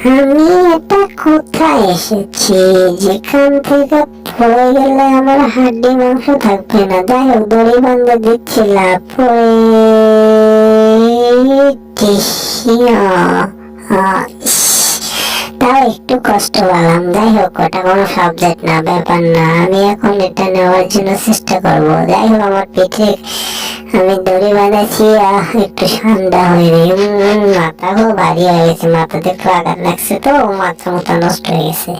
আমি এটা কোথায় এসেছি যেখান থেকে পড়ে গেলে আমার হাড্ডি মাংস থাকবে না। যাই হোক, দড়ি বান্ধে দিচ্ছিলাম তাও একটু কষ্ট পেলাম। যাই হোক, ওটা কোনো সাবজেক্ট না, ব্যাপার না। আমি এখন এটা নেওয়ার জন্য চেষ্টা করবো। যাই হোক, আমার পিঠে আমি দড়ি বাঁধাচ্ছি, একটু ঠান্ডা হয়নি। মাথা খুব ভারী হয়ে গেছে, মাথাতে একটু আঘাত লাগছে তো মাথা মতো নষ্ট হয়ে গেছে।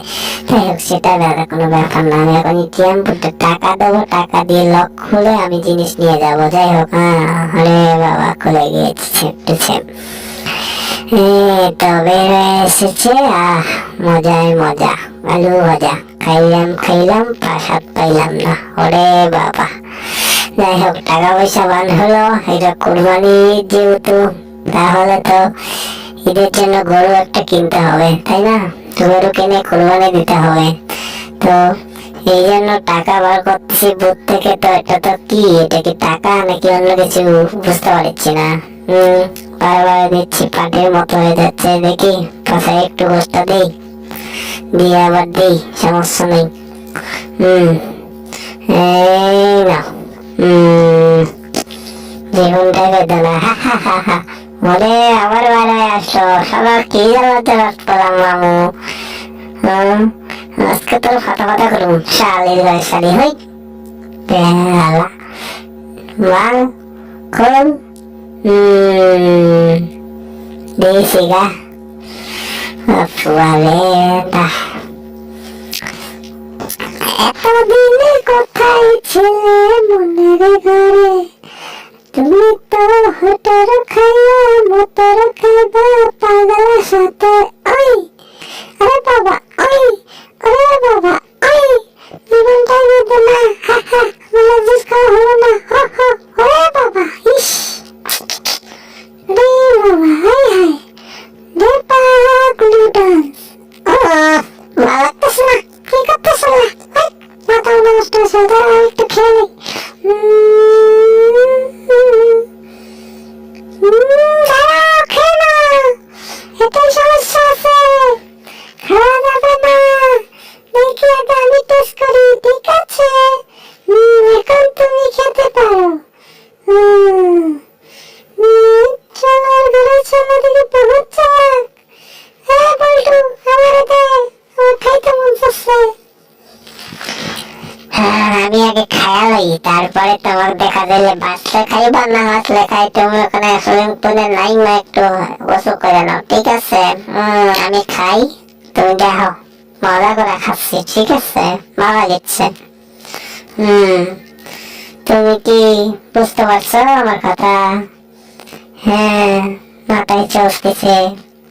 যাই হোক, সেটা দাদা কোনো ব্যাপার না। আমি এখন এটিএম বুথে টাকা দেবো, টাকা দিয়ে লক খুলে আমি জিনিস নিয়ে যাবো। যাই হোক, আরে বাবা, খুলে গিয়েছে একটু তবে এসেছে। মজায় মজা, আলু ভাজা খাইলাম প্রসাদ পাইলাম না, ওরে বাবা। যাই হোক, টাকা পয়সা বান হলো। এটা কোরবানি যেহেতু, তাহলে তো ঈদের জন্য গরু একটা কিনতে হবে, তাই না? গরু কিনে কোরবানি দিতে হবে। তো এই জন্য টাকা বার করতেছি বুথ থেকে। তো এটা তো কি, এটা কি টাকা নাকি অন্য কিছু বুঝতে পারছি না। বারবার দিচ্ছি, পাটের মতো হয়ে যাচ্ছে। দেখি পাশে একটু গোষ্ঠটা দিই, দিয়ে আবার দিই, সমস্যা নেই। এই না, জীবনটা বেদনা। মনে আবার বাইরে আসলো, সবার কি জ্বালাতে রাত পেলাম মামু। আজকে তোর ফাটা করুন, শালির গায়ে শালি হই বেলা মাল করুন দিয়েছি গা এতদিনে কোথায় ছিলে মনের ঘরে, তুমি তো হটার খাইয়া মতর খাইবা পাগলের সাথে। ওই আরে বাবা, ওই আরে বাবা, ওই জীবনটা বেদনা। মানে জিস খাওয়া হলো না। ওরে বাবা, ইস রে বাবা, হাই হাই রে পাগলু ডান্স। ভালো লাগতেছে না, কি করতেছে না? মাথা নষ্ট হয়েছে, একটু খেয়ে নিই। এটাই সমস্যা আছে, খাওয়া যাবে না। দেখি আগে আমি টেস্ট করি, ঠিক আছে? এখন তুমি খেতে পারো। চলার ঘরে চলা দিকে বহুত চালাক। হ্যাঁ বল্টু, আমার দে, আমার খাইতে মন চাচ্ছে। আমি আগে খায়া লই, তারপরে তোমার দেখা দিলে বাঁচলে খাইবা, না বাঁচলে খাই। তুমি ওখানে সুইমিং পুলে নাইমা একটু গোসল করে নাও, ঠিক আছে? আমি খাই, তুমি দেখো, মজা করে খাচ্ছি, ঠিক আছে? ভালো লাগছে। তুমি কি বুঝতে পারছো আমার কথা? হ্যাঁ, মাথায় চলতেছে,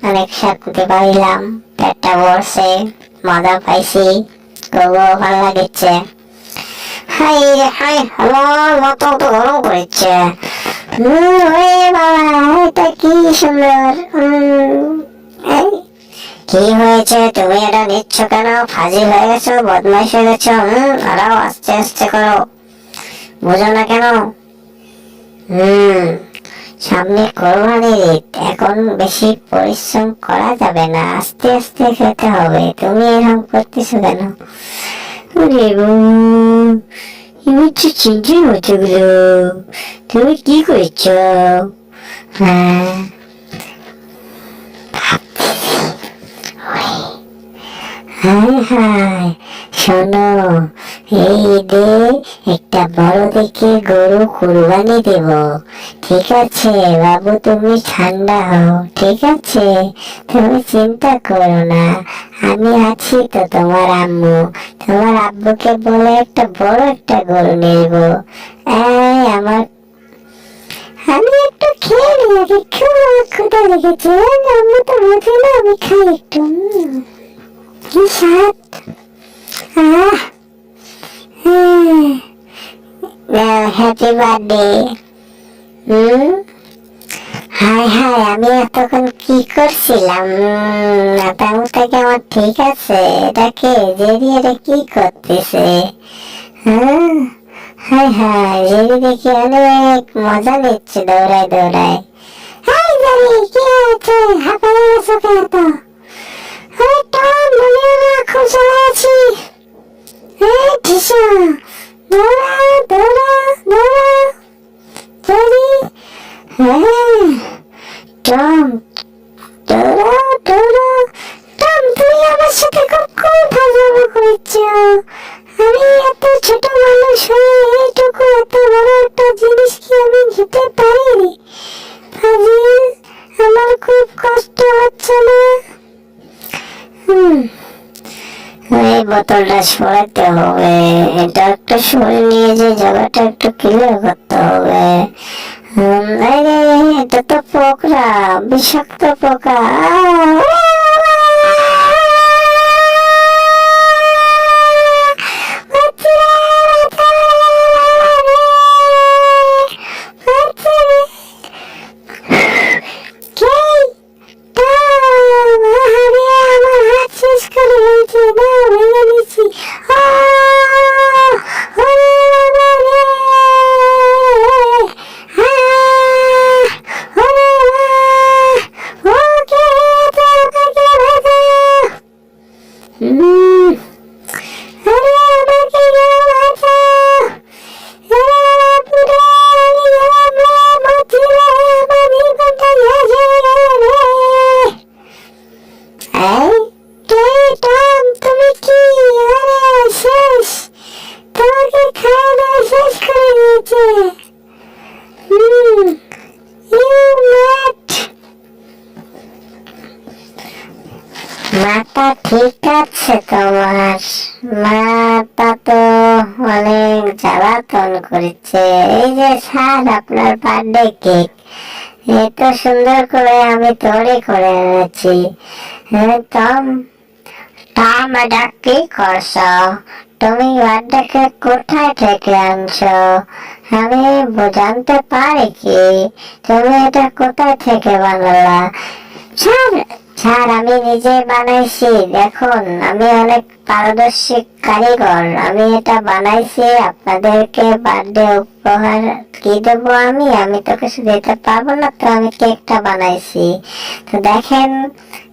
অনেক শান্তি পাইলাম, পেটটা ভরছে, মজা পাইছি, খুব ভালো লাগছে। হাই হাই, আমার মাথা তো গরম করেছে। এটা কি সুন্দর। কি হয়েছে, তুমি এটা নিচ্ছ কেন? ফাজিল হয়ে গেছো, বদমাইশ হয়ে গেছো। আরো আস্তে আস্তে করো, বুঝো না কেন? সামনে কোরবানির ঈদ, এখন বেশি পরিশ্রম করা যাবে না, আস্তে আস্তে খেতে হবে। তুমি এরকম করতেছো কেন? চিন্তার মতো গুলো তুমি কি করছো? হ্যাঁ, হাই হাই, শোনো, এই ঈদে একটা বড় দেখে গরু কুরবানি দেব, ঠিক আছে বাবু? তুমি ঠান্ডা হও, ঠিক আছে? তুমি চিন্তা করো না, আমি আছি তো। তোমার আম্মু, তোমার আব্বুকে বলে একটা বড় একটা গরু নেব। আমার, আমি একটু খেয়ে নিই আগে, খুব আমার ক্ষুধা লেগেছে। আম্মু তো বোঝে না, আমি খাই একটু। কি স্বাদ! Happy birthday. হাই হাই, আমি এতক্ষণ কি করছিলাম? মাথা থেকে আমার ঠিক আছে? এটাকে জেরি, এটা কি করতেছে? হাই হাই, জেরি দেখি অনেক মজা নিচ্ছে দৌড়ায় দৌড়ায়। হাই জেরি, কি হয়েছে? হাঁপায়ে গেছো কেন? খুব জ্বালায় আছি। এই টিসা, দৌড়া দৌড়া দৌড়া চলি। হ্যাঁ টম, দৌড়া দৌড়া। টম, তুমি আমার সাথে কখন ফাজলামো করেছ? আমি এত ছোট মানুষ হয়ে এইটুকু এত বড় একটা জিনিস কি আমি নিতে পারিনি? ফাজিল, আমার খুব কষ্ট হচ্ছে না। এই বোতলটা সরাতে হবে, এটা একটু সরে নিয়ে যে জায়গাটা একটু ক্লিয়ার করতে হবে। এটা তো পোকরা, বিষাক্ত পোকা। মাথা ঠিক আছে তোমার? মাথা তো অনেক জ্বালাতন করেছে। এই যে স্যার, আপনার বার্থডে কেক এত সুন্দর করে আমি তৈরি করে এনেছি। টম, টম, এটা কি করছো? তুমি বার্থডে কেক কোথায় থেকে আনছো? আমি জানতে পারি কি তুমি এটা কোথায় থেকে বানালা? স্যার, স্যার, আমি নিজে বানাইছি। দেখুন, আমি অনেক পারদর্শী কারিগর। আমি এটা বানাইছি আপনাদেরকে বার্থডে উপহার কি দেবো আমি? আমি তো কিছু দিতে পারবো না, তো আমি কেকটা বানাইছি। তো দেখেন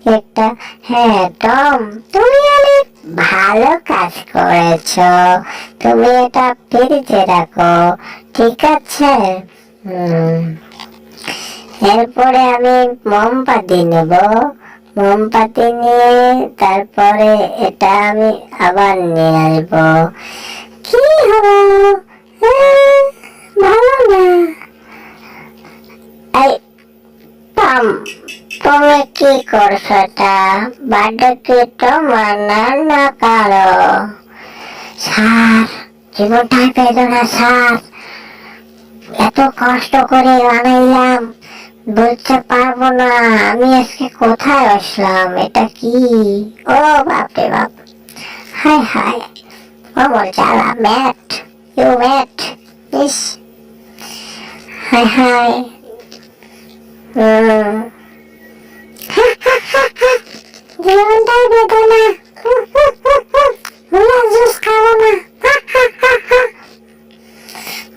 কেকটা। হ্যাঁ টম, তুমি অনেক ভালো কাজ করেছো। তুমি এটা ফ্রিজে রাখো, ঠিক আছে? এরপরে আমি মোমবাতি নেব। মোমবাতি নিয়ে তারপরে এটা আমি আবার নিয়ে আসবো। কি হলো? ভালো না? এই টম, তুমি কি করছো? এটা বার্থডে কি তোমার না কারো? স্যার, জীবনটাই পেল না স্যার। এত কষ্ট করে বানাইলাম, বলতে পারবো না আমি আজকে কোথায় আসলাম। এটা কি? ও বাপরে বাপ, হাই হাই, আমার জ্বালা। ম্যাট, ইউ ম্যাট, ইস, হাই হাই। জীবনটাই বেদনা, জুস খাবো না।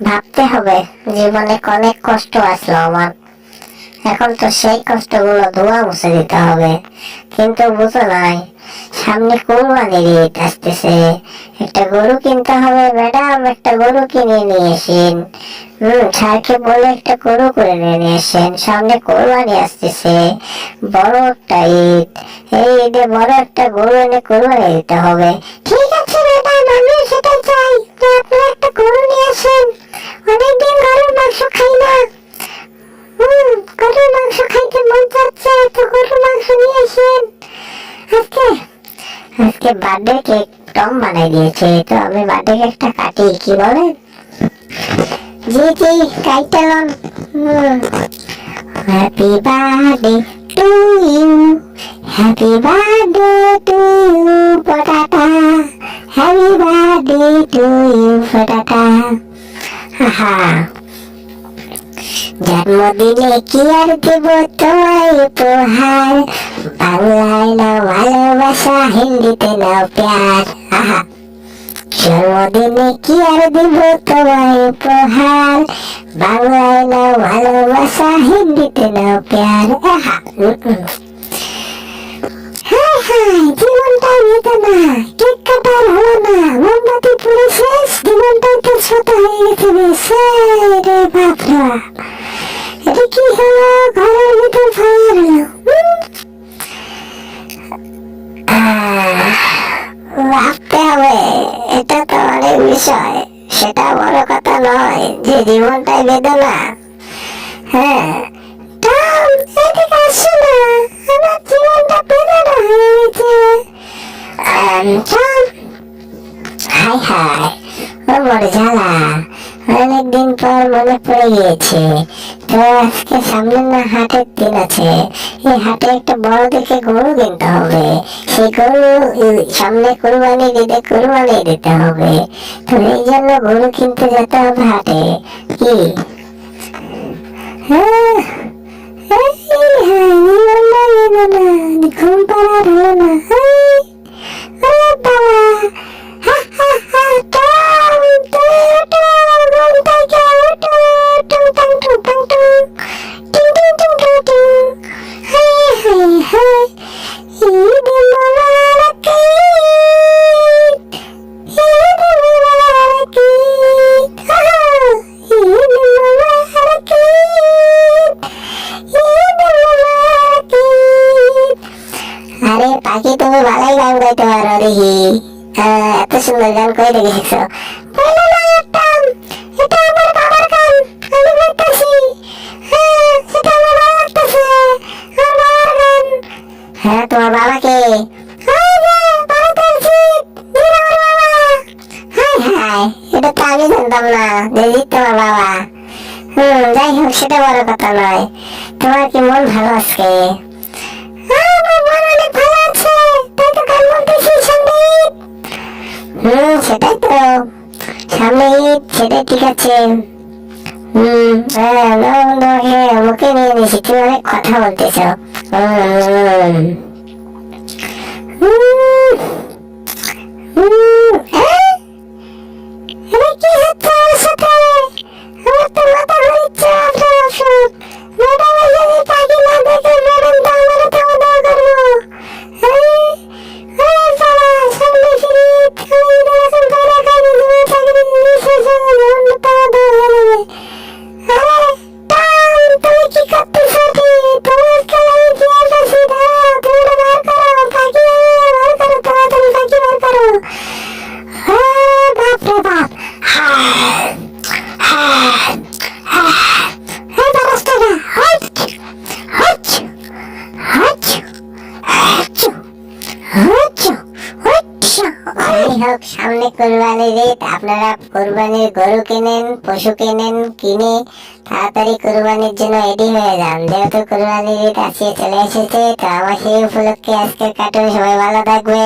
ভাবতে হবে, জীবনে অনেক কষ্ট আসলো আমার, এখন তো সেই কষ্টগুলো ধোয়া মুছে দিতে হবে। কিন্তু বুঝো নাই, সামনে কোরবানির ঈদ আসতেছে, একটা গরু কিনতে হবে। ম্যাডাম, একটা গরু কিনে নিয়ে এসেন। স্যারকে বলে একটা গরু করে নিয়ে এসেন। সামনে কোরবানি আসতেছে, বড় একটা ঈদ। এই ঈদে বড় একটা গরু এনে কোরবানি দিতে হবে। ঠিক আছে ম্যাডাম, আমি সেটাই চাই। আপনারা একটা গরু নিয়ে আসেন, অনেকদিন গরুর মাংস খাই না। গরুর মাংস খাইতে মন চাচ্ছে, তো গরুর মাংস নিয়ে আসেন। আজকে বার্থডে কেক টম বানাই দিয়েছে, তো আমি বার্থডে কেকটা কাটি, কি বলেন? জি জি, কাইটালন। Happy birthday to you, happy birthday to you পটাটা, হ্যাপি বার্থডে টু ইউ পটাটা। হাহা, জন্মদিনে কি আর দেব তোমায় উপহার, বাংলায় না ভালোবাসা, হিন্দিতে না প্যার। আহা, জন্মদিনে কি আর দেব তোমায় উপহার, বাংলায় না ভালোবাসা, হিন্দিতে না প্যার। আহা, হাই হাই, জীবনটা তো না, কেক কাটা আর হলো না, মোমবাতি পুড়ে শেষ, জীবনটাই তো ছোট হয়ে গেছে বেশ। রে বাপ রে বাপ, এটা কি হলো? ঘরের ভিতর ফায়ার হলো। ভাবতে হবে, এটা তো অনেক বিষয়, সেটা বড় কথা নয় যে জীবনটাই বেদনা। হ্যাঁ, টম, এদিকে আসো না, আমার জীবনটা বেদনা হয়ে গেছে। টম, হাই হাই, ও বড় জ্বালা, অনেকদিন পর মনে পড়ে গিয়েছে। তো আজকে সামনে না হাটের দিন আছে, এই হাটে একটা বড় দেখে গরু কিনতে হবে। সেই গরু সামনে কুরবানি দিতে কুরবানি দিতে হবে, তো এই জন্য গরু কিনতে যেতে হবে হাটে। কি হ্যাঁ, ঘুম পাড়ার হলো না। আরে পাখি, তুমি ভালোই গান গাইতে পারো দেখি। এত সুন্দর গান কই দেখে শিখছো? বলো না একদম, এটা আমার বাবার গান, আমি গাইতেছি। এটা আমার ভালো লাগতেছে, আমার বাবার গান। হ্যাঁ, তোমার বাবা কে? এটা তো আমি জানতাম না যে জিৎ তোমার বাবা। যাই হোক, সেটা বড় কথা নয়। তোমার কি মন ভালো আজকে? সেটাই তো, সামনে ঈদ, সেটাই ঠিক আছে। তোমাকে মুখে নিয়ে নিয়েছি, তুমি অনেক কথা বলতেছ। কি হচ্ছে আমার সাথে? আমার তো মাথা ঘুরছে। ম্যাডাম যদি পাখি না দেখে, ম্যাডাম তো আমার খাওয়া দাওয়া করবো। সামনে কুরবানির ঈদ, আপনারা কুরবানির গরু কিনেন, পশু কিনেন, কিনে তাড়াতাড়ি কুরবানির জন্য রেডি হয়ে যান, যেহেতু কুরবানির ঈদ আসিয়ে চলে এসেছে। তো আমার সেই উপলক্ষে আজকের কার্টুন, সবাই ভালো থাকবে।